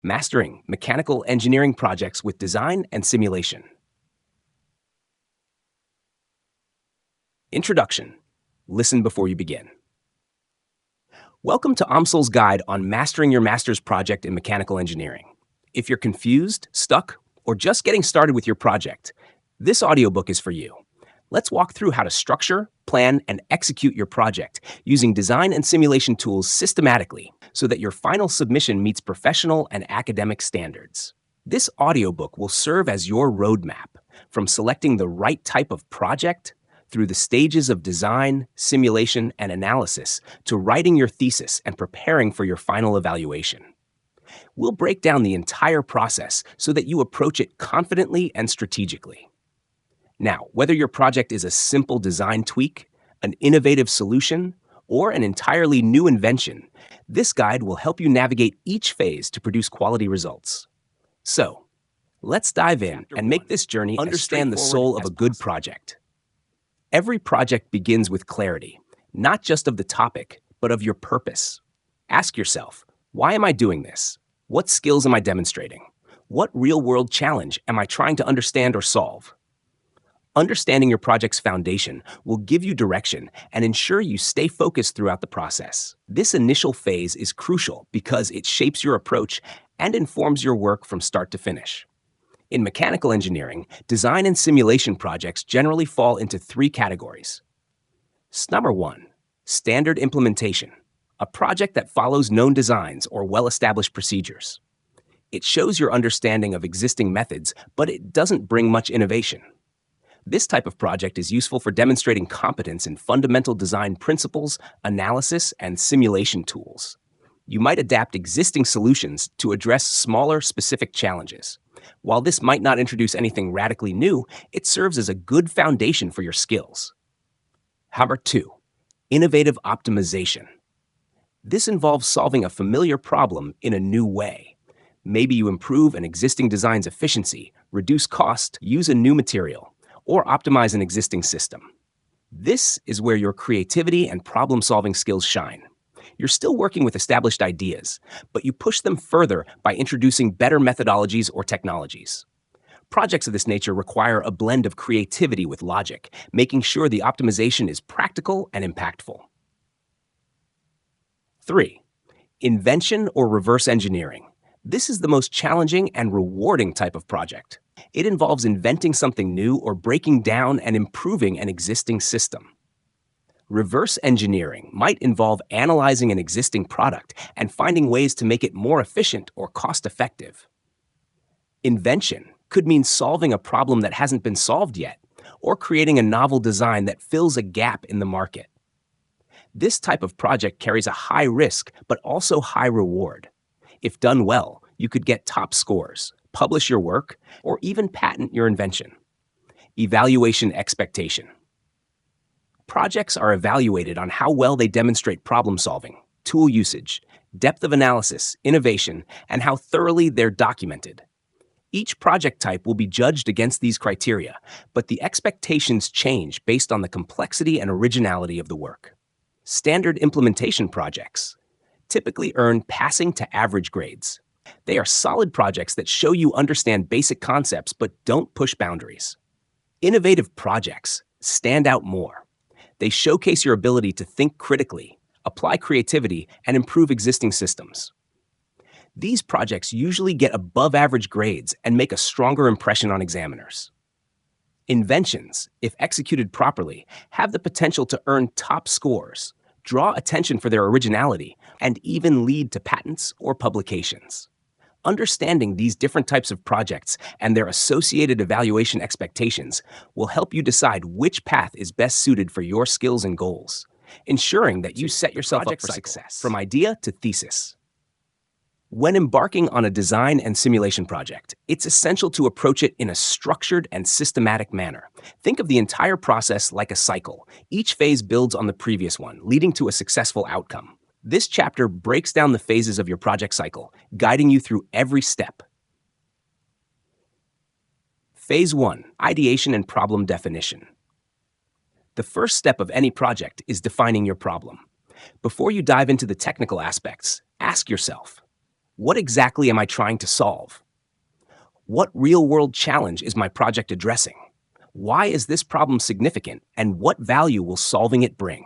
Mastering Mechanical Engineering Projects with Design and Simulation. Introduction. Listen before you begin. Welcome to AMSL's guide on mastering your master's project in mechanical engineering. If you're confused, stuck, or just getting started with your project, this audiobook is for you. Let's walk through how to structure, plan, and execute your project using design and simulation tools systematically so that your final submission meets professional and academic standards. This audiobook will serve as your roadmap from selecting the right type of project through the stages of design, simulation, and analysis to writing your thesis and preparing for your final evaluation. We'll break down the entire process so that you approach it confidently and strategically. Now, whether your project is a simple design tweak, an innovative solution, or an entirely new invention, this guide will help you navigate each phase to produce quality results. So, let's dive in and make this journey understand the soul of a good project. Every project begins with clarity, not just of the topic, but of your purpose. Ask yourself, why am I doing this? What skills am I demonstrating? What real-world challenge am I trying to understand or solve? Understanding your project's foundation will give you direction and ensure you stay focused throughout the process. This initial phase is crucial because it shapes your approach and informs your work from start to finish. In mechanical engineering, design and simulation projects generally fall into three categories. Number 1, standard implementation, a project that follows known designs or well-established procedures. It shows your understanding of existing methods, but it doesn't bring much innovation. This type of project is useful for demonstrating competence in fundamental design principles, analysis, and simulation tools. You might adapt existing solutions to address smaller, specific challenges. While this might not introduce anything radically new, it serves as a good foundation for your skills. Number 2, innovative optimization. This involves solving a familiar problem in a new way. Maybe you improve an existing design's efficiency, reduce cost, use a new material, or optimize an existing system. This is where your creativity and problem-solving skills shine. You're still working with established ideas, but you push them further by introducing better methodologies or technologies. Projects of this nature require a blend of creativity with logic, making sure the optimization is practical and impactful. 3, invention or reverse engineering. This is the most challenging and rewarding type of project. It involves inventing something new or breaking down and improving an existing system. Reverse engineering might involve analyzing an existing product and finding ways to make it more efficient or cost-effective. Invention could mean solving a problem that hasn't been solved yet, or creating a novel design that fills a gap in the market. This type of project carries a high risk, but also high reward. If done well, you could get top scores, publish your work, or even patent your invention. Evaluation expectation. Projects are evaluated on how well they demonstrate problem solving, tool usage, depth of analysis, innovation, and how thoroughly they're documented. Each project type will be judged against these criteria, but the expectations change based on the complexity and originality of the work. Standard implementation projects typically earn passing to average grades. They are solid projects that show you understand basic concepts but don't push boundaries. Innovative projects stand out more. They showcase your ability to think critically, apply creativity, and improve existing systems. These projects usually get above-average grades and make a stronger impression on examiners. Inventions, if executed properly, have the potential to earn top scores, draw attention for their originality, and even lead to patents or publications. Understanding these different types of projects and their associated evaluation expectations will help you decide which path is best suited for your skills and goals, ensuring that you set yourself up for success from idea to thesis. When embarking on a design and simulation project, it's essential to approach it in a structured and systematic manner. Think of the entire process like a cycle. Each phase builds on the previous one, leading to a successful outcome. This chapter breaks down the phases of your project cycle, guiding you through every step. Phase 1, ideation and problem definition. The first step of any project is defining your problem. Before you dive into the technical aspects, ask yourself, What exactly am I trying to solve? What real-world challenge is my project addressing? Why is this problem significant, and what value will solving it bring?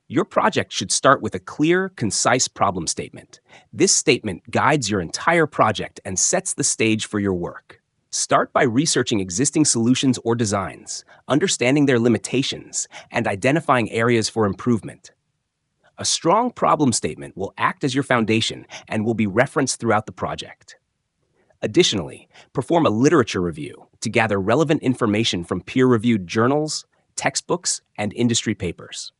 Your project should start with a clear, concise problem statement. This statement guides your entire project and sets the stage for your work. Start by researching existing solutions or designs, understanding their limitations, and identifying areas for improvement. A strong problem statement will act as your foundation and will be referenced throughout the project. Additionally, perform a literature review to gather relevant information from peer-reviewed journals, textbooks, and industry papers.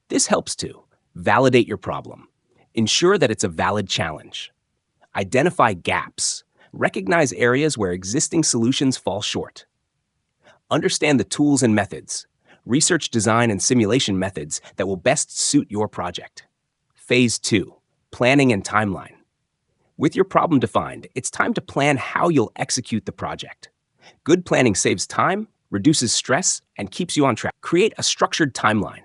This helps to validate your problem, ensure that it's a valid challenge, identify gaps, recognize areas where existing solutions fall short, understand the tools and methods, research design and simulation methods that will best suit your project. Phase 2, planning and timeline. With your problem defined, it's time to plan how you'll execute the project. Good planning saves time, reduces stress, and keeps you on track. Create a structured timeline.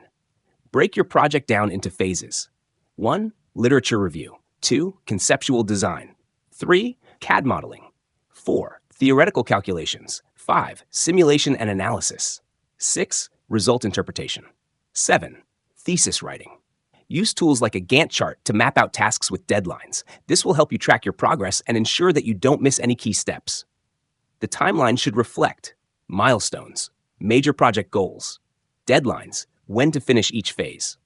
Break your project down into phases. 1. Literature review. 2. Conceptual design. 3. CAD modeling. 4. Theoretical calculations. 5. Simulation and analysis. 6. Result interpretation. 7. Thesis writing. Use tools like a Gantt chart to map out tasks with deadlines. This will help you track your progress and ensure that you don't miss any key steps. The timeline should reflect milestones, major project goals, deadlines, when to finish each phase.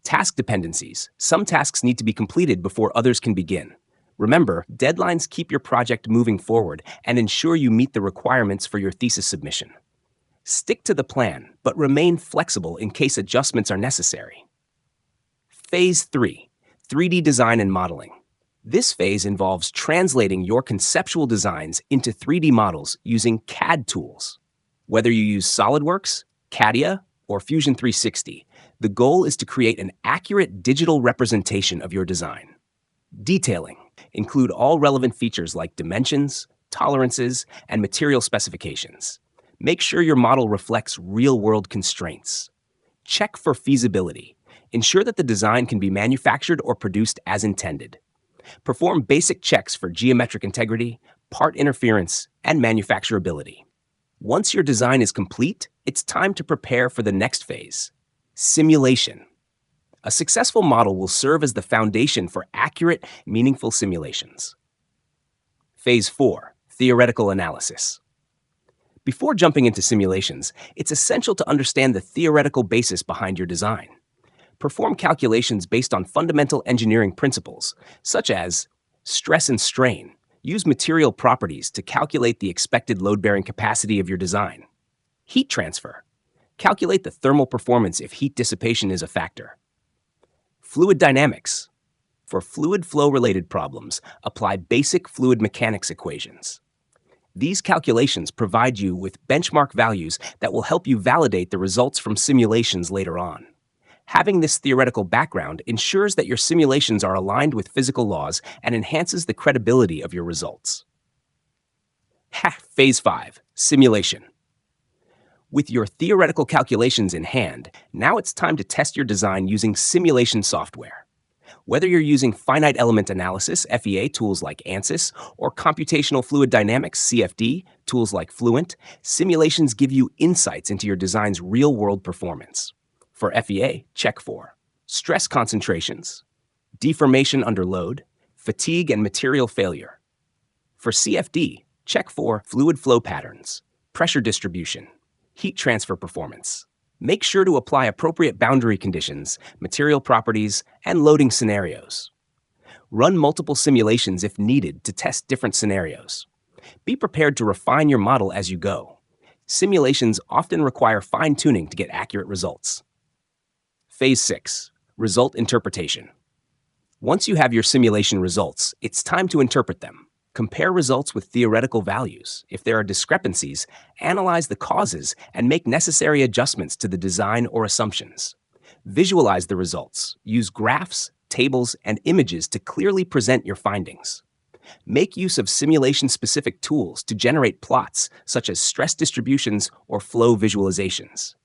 Task dependencies. Some tasks need to be completed before others can begin. Remember, deadlines keep your project moving forward and ensure you meet the requirements for your thesis submission. Stick to the plan, but remain flexible in case adjustments are necessary. Phase 3, 3D design and modeling. This phase involves translating your conceptual designs into 3D models using CAD tools. Whether you use SolidWorks, CATIA, or Fusion 360, the goal is to create an accurate digital representation of your design. Detailing. Include all relevant features like dimensions, tolerances, and material specifications. Make sure your model reflects real-world constraints. Check for feasibility. Ensure that the design can be manufactured or produced as intended. Perform basic checks for geometric integrity, part interference, and manufacturability. Once your design is complete, it's time to prepare for the next phase, simulation. A successful model will serve as the foundation for accurate, meaningful simulations. Phase 4, theoretical analysis. Before jumping into simulations, it's essential to understand the theoretical basis behind your design. Perform calculations based on fundamental engineering principles, such as stress and strain. Use material properties to calculate the expected load-bearing capacity of your design. Heat transfer. Calculate the thermal performance if heat dissipation is a factor. Fluid dynamics. For fluid flow-related problems, apply basic fluid mechanics equations. These calculations provide you with benchmark values that will help you validate the results from simulations later on. Having this theoretical background ensures that your simulations are aligned with physical laws and enhances the credibility of your results. Phase 5, simulation. With your theoretical calculations in hand, now it's time to test your design using simulation software. Whether you're using finite element analysis, FEA, tools like ANSYS, or computational fluid dynamics, CFD, tools like Fluent, simulations give you insights into your design's real-world performance. For FEA, check for stress concentrations, deformation under load, fatigue and material failure. For CFD, check for fluid flow patterns, pressure distribution, heat transfer performance. Make sure to apply appropriate boundary conditions, material properties, and loading scenarios. Run multiple simulations if needed to test different scenarios. Be prepared to refine your model as you go. Simulations often require fine-tuning to get accurate results. Phase 6, result interpretation. Once you have your simulation results, it's time to interpret them. Compare results with theoretical values. If there are discrepancies, analyze the causes and make necessary adjustments to the design or assumptions. Visualize the results. Use graphs, tables, and images to clearly present your findings. Make use of simulation-specific tools to generate plots, such as stress distributions or flow visualizations.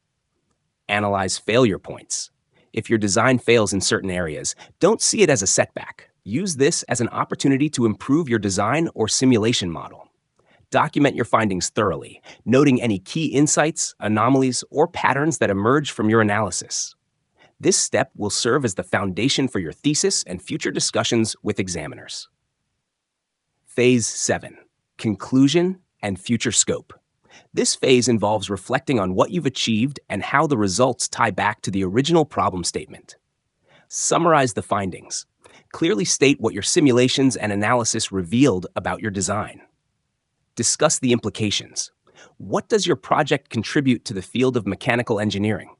Analyze failure points. If your design fails in certain areas, don't see it as a setback. Use this as an opportunity to improve your design or simulation model. Document your findings thoroughly, noting any key insights, anomalies, or patterns that emerge from your analysis. This step will serve as the foundation for your thesis and future discussions with examiners. Phase 7. Conclusion and future scope. This phase involves reflecting on what you've achieved and how the results tie back to the original problem statement. Summarize the findings. Clearly state what your simulations and analysis revealed about your design. Discuss the implications. What does your project contribute to the field of mechanical engineering?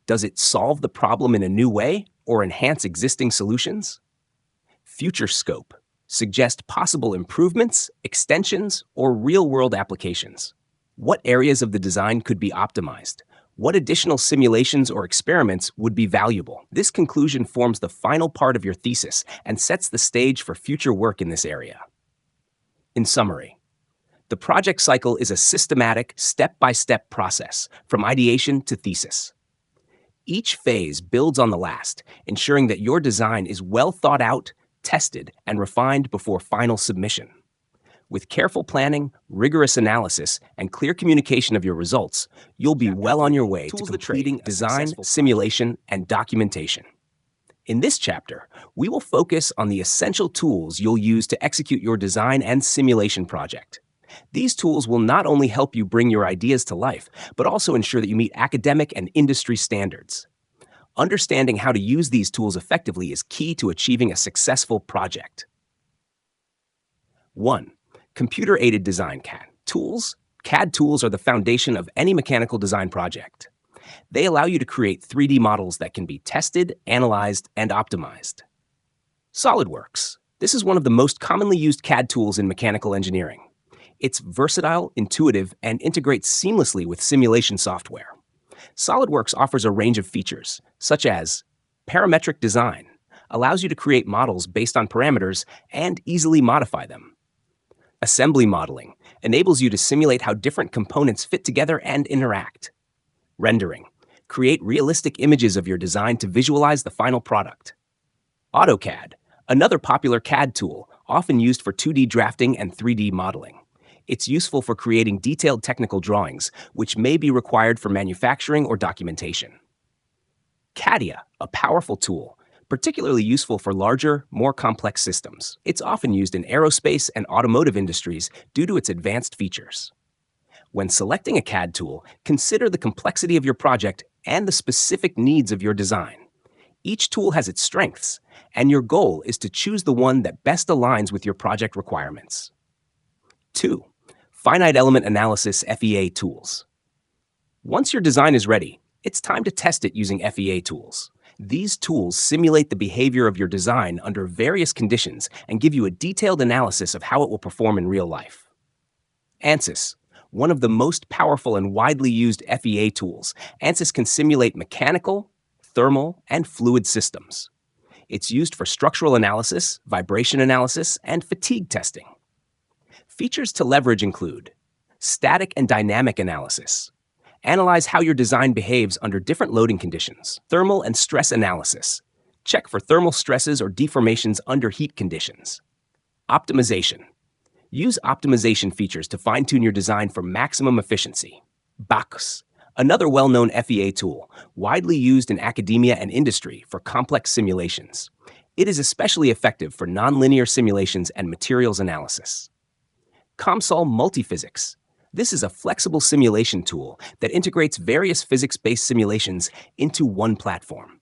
Does it solve the problem in a new way or enhance existing solutions? Future scope. Suggest possible improvements, extensions, or real-world applications. What areas of the design could be optimized? What additional simulations or experiments would be valuable? This conclusion forms the final part of your thesis and sets the stage for future work in this area. In summary, the project cycle is a systematic, step-by-step process from ideation to thesis. Each phase builds on the last, ensuring that your design is well thought out, tested, and refined before final submission. With careful planning, rigorous analysis, and clear communication of your results, you'll be well on your way to completing design, simulation, and documentation. In this chapter, we will focus on the essential tools you'll use to execute your design and simulation project. These tools will not only help you bring your ideas to life, but also ensure that you meet academic and industry standards. Understanding how to use these tools effectively is key to achieving a successful project. 1. Computer-aided design CAD tools. CAD tools are the foundation of any mechanical design project. They allow you to create 3D models that can be tested, analyzed, and optimized. SolidWorks. This is one of the most commonly used CAD tools in mechanical engineering. It's versatile, intuitive, and integrates seamlessly with simulation software. SolidWorks offers a range of features, such as parametric design, allows you to create models based on parameters and easily modify them. Assembly modeling enables you to simulate how different components fit together and interact. Rendering, create realistic images of your design to visualize the final product. AutoCAD, another popular CAD tool, often used for 2D drafting and 3D modeling. It's useful for creating detailed technical drawings, which may be required for manufacturing or documentation. CADIA, a powerful tool, particularly useful for larger, more complex systems. It's often used in aerospace and automotive industries due to its advanced features. When selecting a CAD tool, consider the complexity of your project and the specific needs of your design. Each tool has its strengths, and your goal is to choose the one that best aligns with your project requirements. 2. Finite element analysis FEA tools. Once your design is ready, it's time to test it using FEA tools. These tools simulate the behavior of your design under various conditions and give you a detailed analysis of how it will perform in real life. ANSYS, one of the most powerful and widely used FEA tools. ANSYS can simulate mechanical, thermal, and fluid systems. It's used for structural analysis, vibration analysis, and fatigue testing. Features to leverage include static and dynamic analysis. Analyze how your design behaves under different loading conditions. Thermal and stress analysis. Check for thermal stresses or deformations under heat conditions. Optimization. Use optimization features to fine-tune your design for maximum efficiency. BACS, another well-known FEA tool, widely used in academia and industry for complex simulations. It is especially effective for nonlinear simulations and materials analysis. COMSOL Multiphysics. This is a flexible simulation tool that integrates various physics-based simulations into one platform.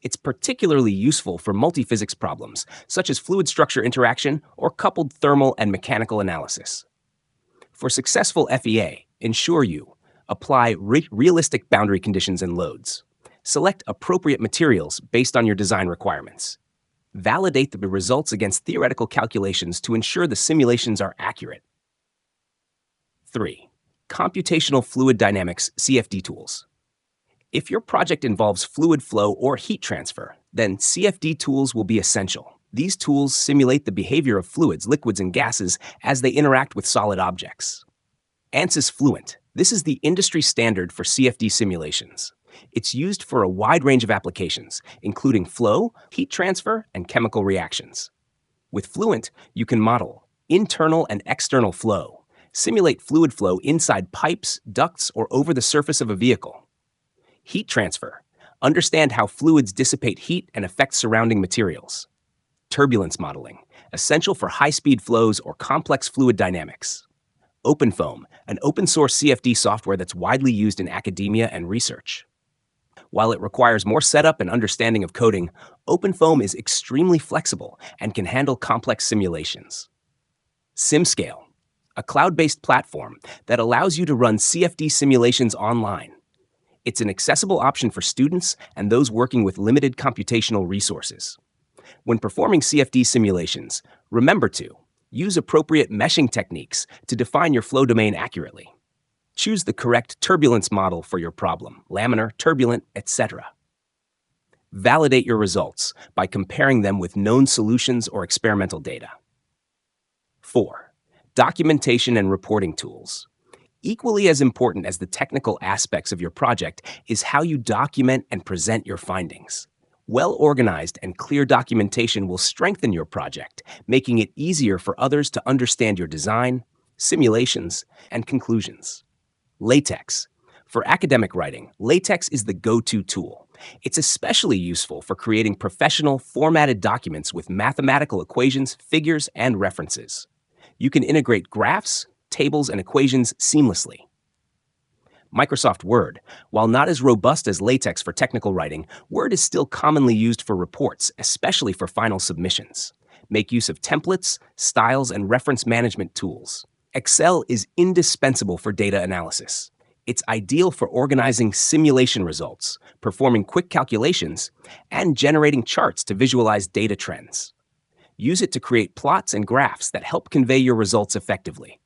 It's particularly useful for multiphysics problems, such as fluid structure interaction or coupled thermal and mechanical analysis. For successful FEA, ensure you apply realistic boundary conditions and loads. Select appropriate materials based on your design requirements. Validate the results against theoretical calculations to ensure the simulations are accurate. 3. Computational fluid dynamics CFD tools. If your project involves fluid flow or heat transfer, then CFD tools will be essential. These tools simulate the behavior of fluids, liquids, and gases as they interact with solid objects. ANSYS Fluent. This is the industry standard for CFD simulations. It's used for a wide range of applications, including flow, heat transfer, and chemical reactions. With Fluent, you can model internal and external flow, simulate fluid flow inside pipes, ducts, or over the surface of a vehicle. Heat transfer, understand how fluids dissipate heat and affect surrounding materials. Turbulence modeling, essential for high-speed flows or complex fluid dynamics. OpenFOAM, an open-source CFD software that's widely used in academia and research. While it requires more setup and understanding of coding, OpenFOAM is extremely flexible and can handle complex simulations. SimScale, a cloud-based platform that allows you to run CFD simulations online. It's an accessible option for students and those working with limited computational resources. When performing CFD simulations, remember to use appropriate meshing techniques to define your flow domain accurately. Choose the correct turbulence model for your problem, laminar, turbulent, etc. Validate your results by comparing them with known solutions or experimental data. 4. Documentation and reporting tools. Equally as important as the technical aspects of your project is how you document and present your findings. Well-organized and clear documentation will strengthen your project, making it easier for others to understand your design, simulations, and conclusions. LaTeX. For academic writing, LaTeX is the go-to tool. It's especially useful for creating professional, formatted documents with mathematical equations, figures, and references. You can integrate graphs, tables, and equations seamlessly. Microsoft Word. While not as robust as LaTeX for technical writing, Word is still commonly used for reports, especially for final submissions. Make use of templates, styles, and reference management tools. Excel is indispensable for data analysis. It's ideal for organizing simulation results, performing quick calculations, and generating charts to visualize data trends. Use it to create plots and graphs that help convey your results effectively.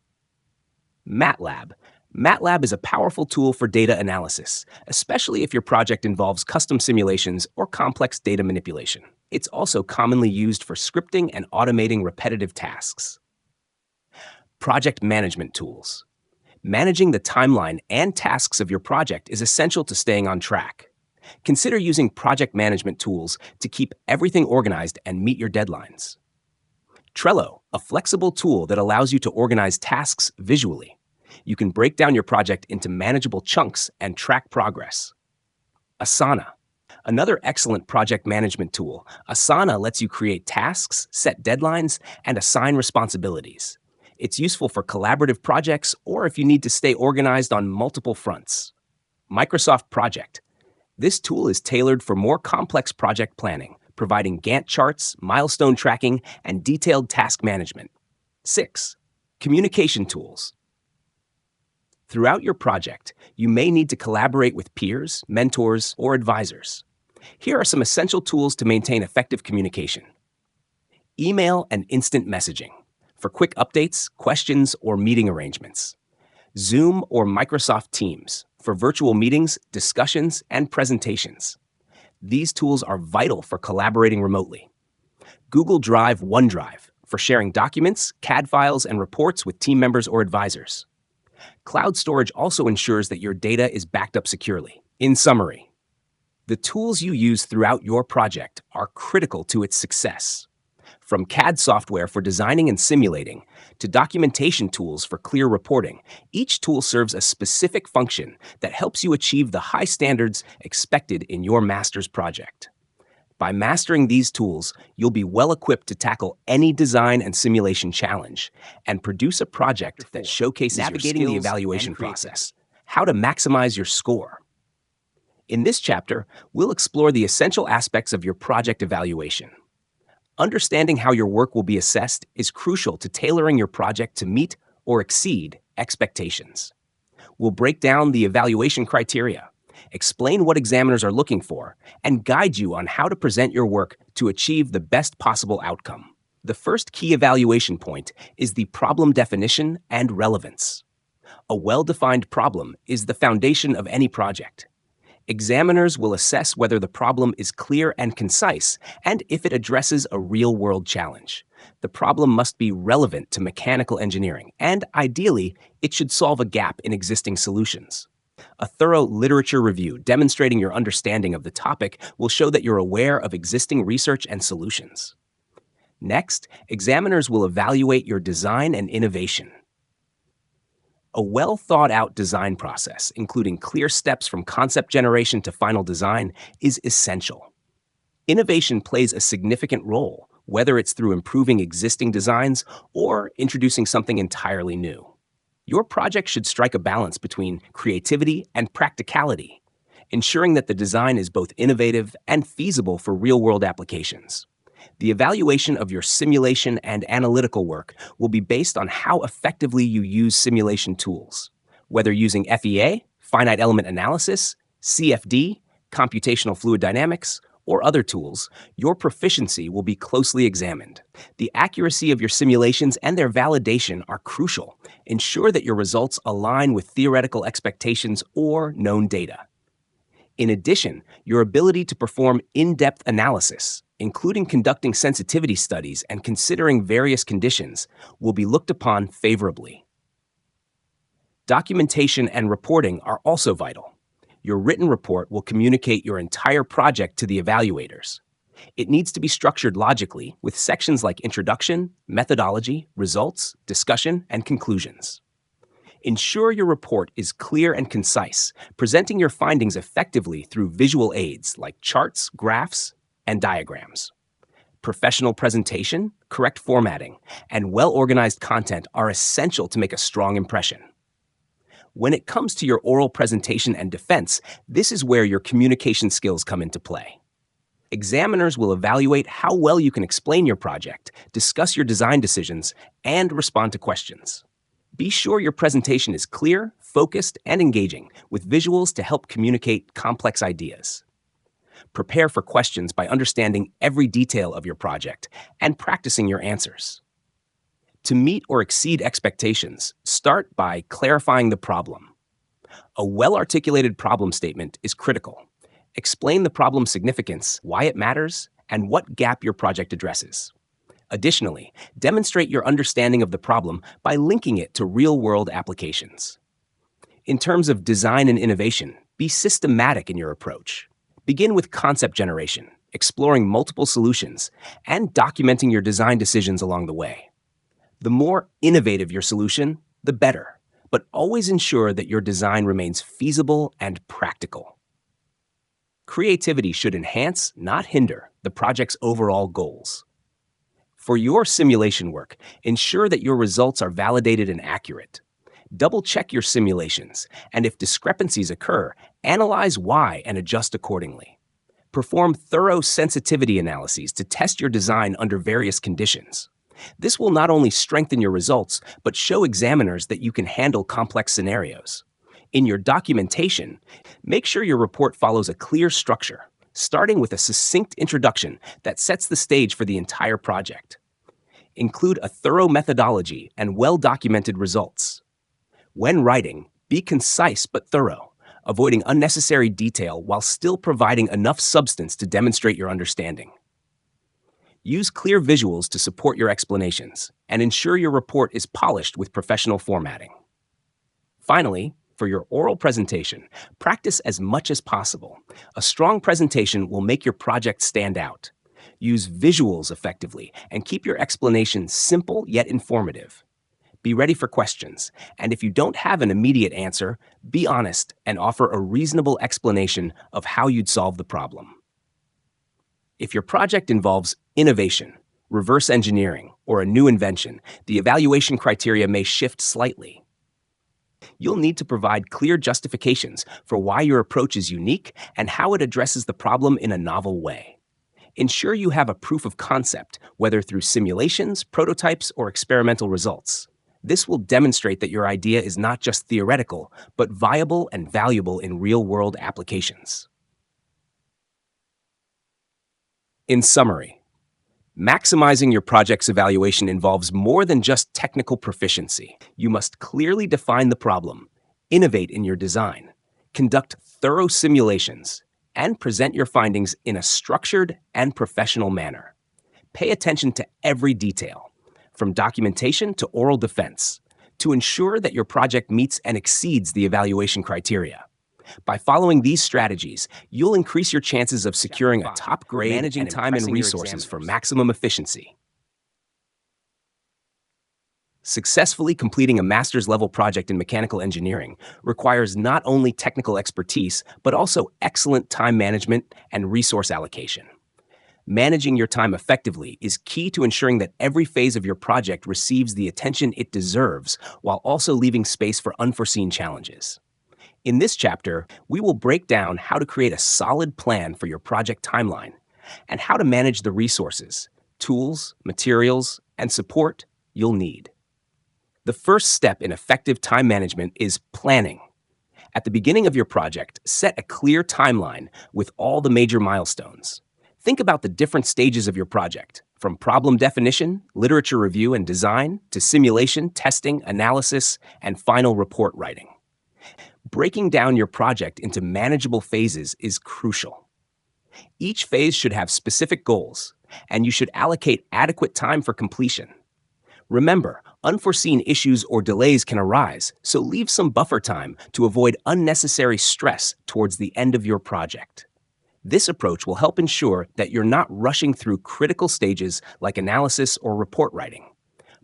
MATLAB. MATLAB is a powerful tool for data analysis, especially if your project involves custom simulations or complex data manipulation. It's also commonly used for scripting and automating repetitive tasks. Project management tools. Managing the timeline and tasks of your project is essential to staying on track. Consider using project management tools to keep everything organized and meet your deadlines. Trello, a flexible tool that allows you to organize tasks visually. You can break down your project into manageable chunks and track progress. Asana. Another excellent project management tool, Asana lets you create tasks, set deadlines, and assign responsibilities. It's useful for collaborative projects or if you need to stay organized on multiple fronts. Microsoft Project. This tool is tailored for more complex project planning, providing Gantt charts, milestone tracking, and detailed task management. 6. Communication tools. Throughout your project, you may need to collaborate with peers, mentors, or advisors. Here are some essential tools to maintain effective communication. Email and instant messaging for quick updates, questions, or meeting arrangements. Zoom or Microsoft Teams for virtual meetings, discussions, and presentations. These tools are vital for collaborating remotely. Google Drive, OneDrive for sharing documents, CAD files, and reports with team members or advisors. Cloud storage also ensures that your data is backed up securely. In summary, the tools you use throughout your project are critical to its success. From CAD software for designing and simulating to documentation tools for clear reporting, each tool serves a specific function that helps you achieve the high standards expected in your master's project. By mastering these tools, you'll be well equipped to tackle any design and simulation challenge and produce a project that showcases navigating the evaluation process, how to maximize your score. In this chapter, we'll explore the essential aspects of your project evaluation. Understanding how your work will be assessed is crucial to tailoring your project to meet or exceed expectations. We'll break down the evaluation criteria, explain what examiners are looking for, and guide you on how to present your work to achieve the best possible outcome. The first key evaluation point is the problem definition and relevance. A well-defined problem is the foundation of any project. Examiners will assess whether the problem is clear and concise and if it addresses a real-world challenge. The problem must be relevant to mechanical engineering, and ideally, it should solve a gap in existing solutions. A thorough literature review demonstrating your understanding of the topic will show that you're aware of existing research and solutions. Next, examiners will evaluate your design and innovation. A well-thought-out design process, including clear steps from concept generation to final design, is essential. Innovation plays a significant role, whether it's through improving existing designs or introducing something entirely new. Your project should strike a balance between creativity and practicality, ensuring that the design is both innovative and feasible for real-world applications. The evaluation of your simulation and analytical work will be based on how effectively you use simulation tools. Whether using FEA, finite element analysis, CFD, computational fluid dynamics, or other tools, your proficiency will be closely examined. The accuracy of your simulations and their validation are crucial. Ensure that your results align with theoretical expectations or known data. In addition, your ability to perform in-depth analysis, including conducting sensitivity studies and considering various conditions, will be looked upon favorably. Documentation and reporting are also vital. Your written report will communicate your entire project to the evaluators. It needs to be structured logically with sections like introduction, methodology, results, discussion, and conclusions. Ensure your report is clear and concise, presenting your findings effectively through visual aids like charts, graphs, and diagrams. Professional presentation, correct formatting, and well-organized content are essential to make a strong impression. When it comes to your oral presentation and defense, this is where your communication skills come into play. Examiners will evaluate how well you can explain your project, discuss your design decisions, and respond to questions. Be sure your presentation is clear, focused, and engaging, with visuals to help communicate complex ideas. Prepare for questions by understanding every detail of your project and practicing your answers. To meet or exceed expectations, start by clarifying the problem. A well-articulated problem statement is critical. Explain the problem's significance, why it matters, and what gap your project addresses. Additionally, demonstrate your understanding of the problem by linking it to real-world applications. In terms of design and innovation, be systematic in your approach. Begin with concept generation, exploring multiple solutions, and documenting your design decisions along the way. The more innovative your solution, the better, but always ensure that your design remains feasible and practical. Creativity should enhance, not hinder, the project's overall goals. For your simulation work, ensure that your results are validated and accurate. Double-check your simulations, and if discrepancies occur, analyze why and adjust accordingly. Perform thorough sensitivity analyses to test your design under various conditions. This will not only strengthen your results, but show examiners that you can handle complex scenarios. In your documentation, make sure your report follows a clear structure, starting with a succinct introduction that sets the stage for the entire project. Include a thorough methodology and well-documented results. When writing, be concise but thorough, avoiding unnecessary detail while still providing enough substance to demonstrate your understanding. Use clear visuals to support your explanations, and ensure your report is polished with professional formatting. Finally, for your oral presentation, practice as much as possible. A strong presentation will make your project stand out. Use visuals effectively and keep your explanation simple yet informative. Be ready for questions, and if you don't have an immediate answer, be honest and offer a reasonable explanation of how you'd solve the problem. If your project involves innovation, reverse engineering, or a new invention, the evaluation criteria may shift slightly. You'll need to provide clear justifications for why your approach is unique and how it addresses the problem in a novel way. Ensure you have a proof of concept, whether through simulations, prototypes, or experimental results. This will demonstrate that your idea is not just theoretical, but viable and valuable in real-world applications. In summary, maximizing your project's evaluation involves more than just technical proficiency. You must clearly define the problem, innovate in your design, conduct thorough simulations, and present your findings in a structured and professional manner. Pay attention to every detail, from documentation to oral defense, to ensure that your project meets and exceeds the evaluation criteria. By following these strategies, you'll increase your chances of securing a top grade, managing time and resources for maximum efficiency. Successfully completing a master's level project in mechanical engineering requires not only technical expertise, but also excellent time management and resource allocation. Managing your time effectively is key to ensuring that every phase of your project receives the attention it deserves while also leaving space for unforeseen challenges. In this chapter, we will break down how to create a solid plan for your project timeline and how to manage the resources, tools, materials, and support you'll need. The first step in effective time management is planning. At the beginning of your project, set a clear timeline with all the major milestones. Think about the different stages of your project, from problem definition, literature review and design, to simulation, testing, analysis, and final report writing. Breaking down your project into manageable phases is crucial. Each phase should have specific goals, and you should allocate adequate time for completion. Remember, unforeseen issues or delays can arise, so leave some buffer time to avoid unnecessary stress towards the end of your project. This approach will help ensure that you're not rushing through critical stages like analysis or report writing,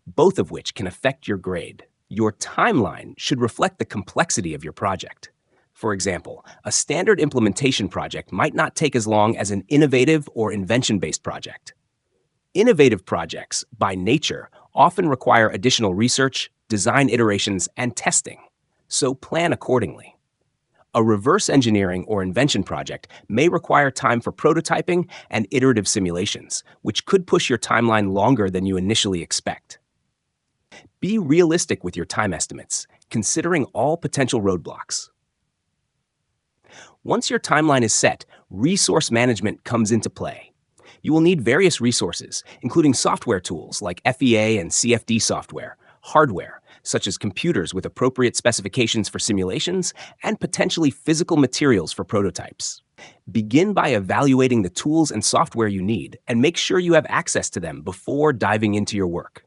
both of which can affect your grade. Your timeline should reflect the complexity of your project. For example, a standard implementation project might not take as long as an innovative or invention-based project. Innovative projects, by nature, often require additional research, design iterations, and testing, so plan accordingly. A reverse engineering or invention project may require time for prototyping and iterative simulations, which could push your timeline longer than you initially expect. Be realistic with your time estimates, considering all potential roadblocks. Once your timeline is set, resource management comes into play. You will need various resources, including software tools like FEA and CFD software, hardware, such as computers with appropriate specifications for simulations, and potentially physical materials for prototypes. Begin by evaluating the tools and software you need and make sure you have access to them before diving into your work.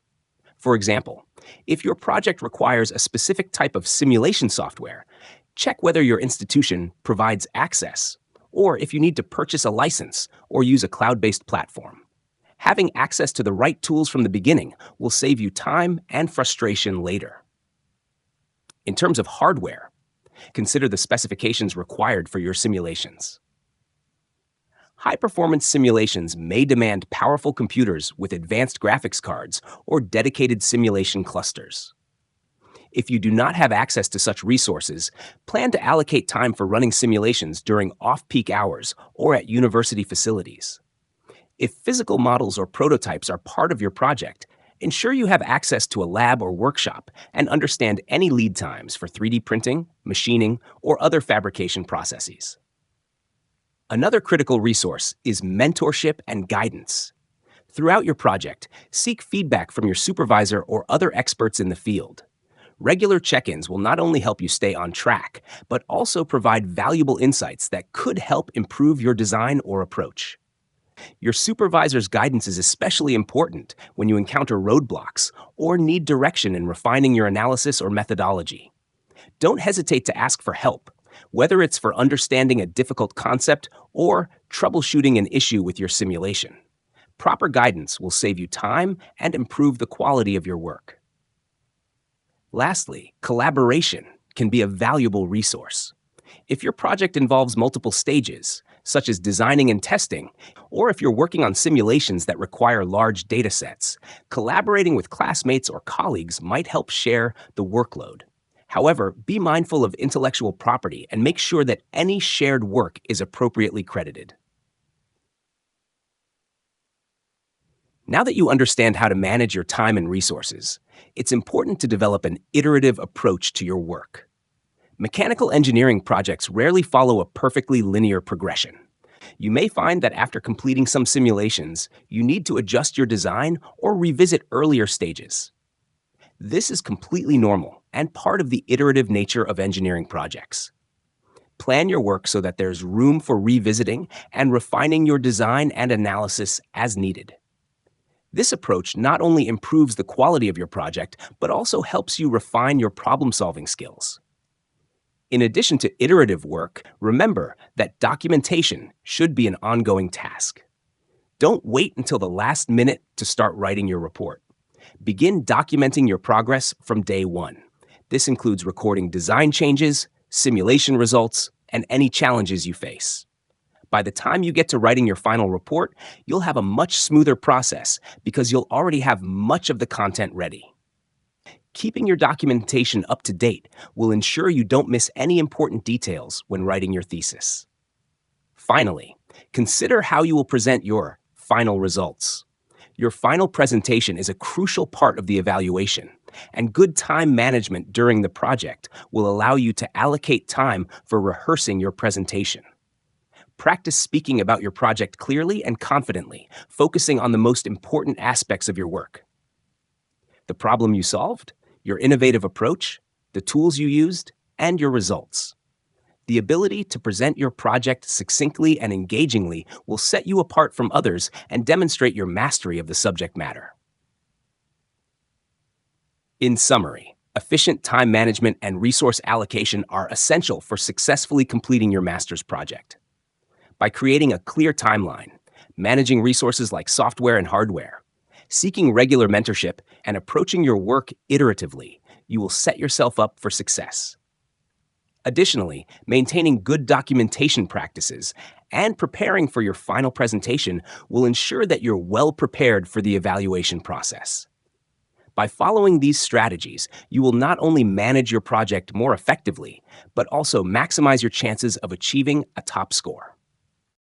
For example, if your project requires a specific type of simulation software, check whether your institution provides access, or if you need to purchase a license or use a cloud-based platform. Having access to the right tools from the beginning will save you time and frustration later. In terms of hardware, consider the specifications required for your simulations. High-performance simulations may demand powerful computers with advanced graphics cards or dedicated simulation clusters. If you do not have access to such resources, plan to allocate time for running simulations during off-peak hours or at university facilities. If physical models or prototypes are part of your project, ensure you have access to a lab or workshop and understand any lead times for 3D printing, machining, or other fabrication processes. Another critical resource is mentorship and guidance. Throughout your project, seek feedback from your supervisor or other experts in the field. Regular check-ins will not only help you stay on track, but also provide valuable insights that could help improve your design or approach. Your supervisor's guidance is especially important when you encounter roadblocks or need direction in refining your analysis or methodology. Don't hesitate to ask for help, whether it's for understanding a difficult concept or troubleshooting an issue with your simulation. Proper guidance will save you time and improve the quality of your work. Lastly, collaboration can be a valuable resource. If your project involves multiple stages, such as designing and testing, or if you're working on simulations that require large data sets, collaborating with classmates or colleagues might help share the workload. However, be mindful of intellectual property and make sure that any shared work is appropriately credited. Now that you understand how to manage your time and resources, it's important to develop an iterative approach to your work. Mechanical engineering projects rarely follow a perfectly linear progression. You may find that after completing some simulations, you need to adjust your design or revisit earlier stages. This is completely normal and part of the iterative nature of engineering projects. Plan your work so that there's room for revisiting and refining your design and analysis as needed. This approach not only improves the quality of your project, but also helps you refine your problem-solving skills. In addition to iterative work, remember that documentation should be an ongoing task. Don't wait until the last minute to start writing your report. Begin documenting your progress from day one. This includes recording design changes, simulation results, and any challenges you face. By the time you get to writing your final report, you'll have a much smoother process because you'll already have much of the content ready. Keeping your documentation up to date will ensure you don't miss any important details when writing your thesis. Finally, consider how you will present your final results. Your final presentation is a crucial part of the evaluation, and good time management during the project will allow you to allocate time for rehearsing your presentation. Practice speaking about your project clearly and confidently, focusing on the most important aspects of your work. The problem you solved, your innovative approach, the tools you used, and your results. The ability to present your project succinctly and engagingly will set you apart from others and demonstrate your mastery of the subject matter. In summary, efficient time management and resource allocation are essential for successfully completing your master's project. By creating a clear timeline, managing resources like software and hardware, seeking regular mentorship, and approaching your work iteratively, you will set yourself up for success. Additionally, maintaining good documentation practices and preparing for your final presentation will ensure that you're well prepared for the evaluation process. By following these strategies, you will not only manage your project more effectively, but also maximize your chances of achieving a top score.